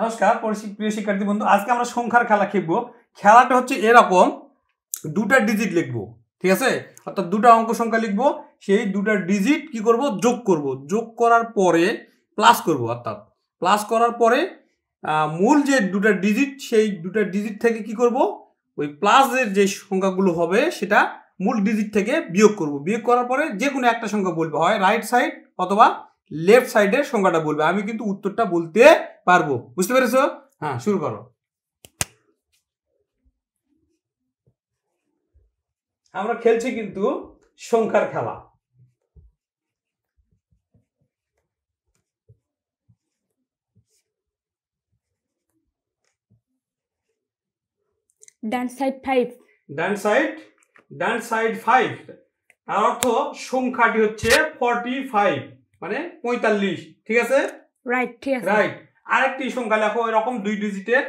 নমস্কার প্রিয় শিক্ষার্থী বন্ধু, আজকে আমরা সংখ্যার খেলা খেলবো। খেলাটা হচ্ছে এরকম, দুটা ডিজিট লিখবো, ঠিক আছে? অর্থাৎ দুটা অঙ্ক সংখ্যা লিখবো, সেই দুটা ডিজিট কি করব, যোগ করব। যোগ করার পরে প্লাস করব, অর্থাৎ প্লাস করার পরে মূল যে দুটা ডিজিট, সেই দুটা ডিজিট থেকে কি করব, ওই প্লাসের যে সংখ্যাগুলো হবে সেটা মূল ডিজিট থেকে বিয়োগ করব। বিয়োগ করার পরে যে কোনো একটা সংখ্যা বলবে, হয় রাইট সাইড অথবা লেফট সাইডের সংখ্যাটা বলবে। আমি কিন্তু উত্তরটা বলতে পারবো। বুঝতে পেরেছো? হ্যাঁ, শুরু করো। আমরা খেলছি কিন্তু সংখ্যার খেলা। ডান সাইড 5। ডান সাইড 5, তার অর্থ সংখ্যাটি হচ্ছে 45, মানে 45। ঠিক আছে? রাইট, ঠিক আছে। রাইট। আরেকটি সংখ্যা লেখো এরকম 2 ডিজিটের।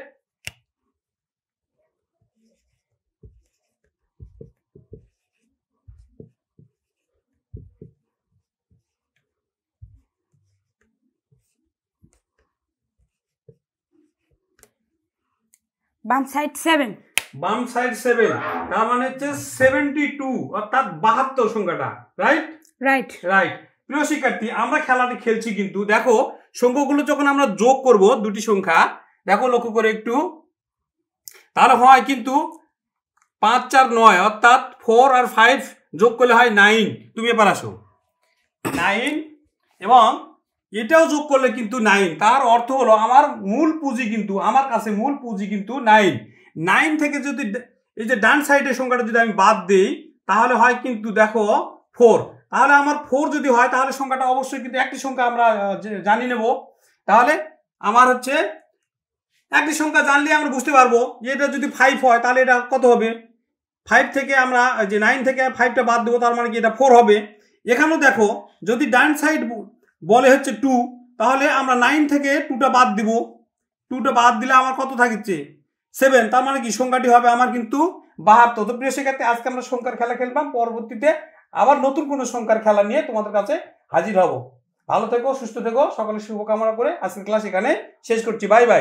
বাম সাইড 7। বাম সাইড 7, তার মানে হচ্ছে 72, অর্থাৎ 72 সংখ্যাটা। Right right right. প্রিয় শিক্ষার্থী, আমরা খেলাটি খেলছি কিন্তু দেখো, সংখ্যাগুলো যখন আমরা যোগ করব, দুটি সংখ্যা দেখো লক্ষ্য করে একটু, তার হয় কিন্তু 5 4 9, অর্থাৎ 4 আর 5 যোগ করলে হয় 9। তুমি এবার আসো, 9, এবং এটাও যোগ করলে কিন্তু 9। তার অর্থ হলো আমার মূল পুঁজি কিন্তু, আমার কাছে মূল পুঁজি কিন্তু 9। 9 থেকে যদি এই যে ডান সাইডের সংখ্যাটা যদি আমি বাদ দিই, তাহলে হয় কিন্তু দেখো 4। তাহলে আমার 4 যদি হয়, তাহলে সংখ্যাটা অবশ্যই কিন্তু একটি সংখ্যা আমরা জানি নেব। তাহলে আমার হচ্ছে একটি সংখ্যা জানলে আমরা বুঝতে পারবো যে এটা যদি 5 হয়, তাহলে এটা কত হবে। 5 থেকে আমরা যে 9 থেকে 5টা বাদ দেবো, তার মানে কি এটা 4 হবে। এখানেও দেখো, যদি ডান সাইড বলে হচ্ছে 2, তাহলে আমরা 9 থেকে 2টা বাদ দিব। 2টা বাদ দিলে আমার কত থাকছে, 7। তার মানে কি সংখ্যাটি হবে আমার কিন্তু 72। তো প্রিয় শিক্ষার্থী, আজকে আমরা সংখ্যার খেলা খেললাম। পরবর্তীতে আবার নতুন কোনো সংখ্যার খেলা নিয়ে তোমাদের কাছে হাজির হব। ভালো থেকো, সুস্থ থেকো, সকলের শুভকামনা করে আজকের ক্লাস এখানে শেষ করছি। Bye bye.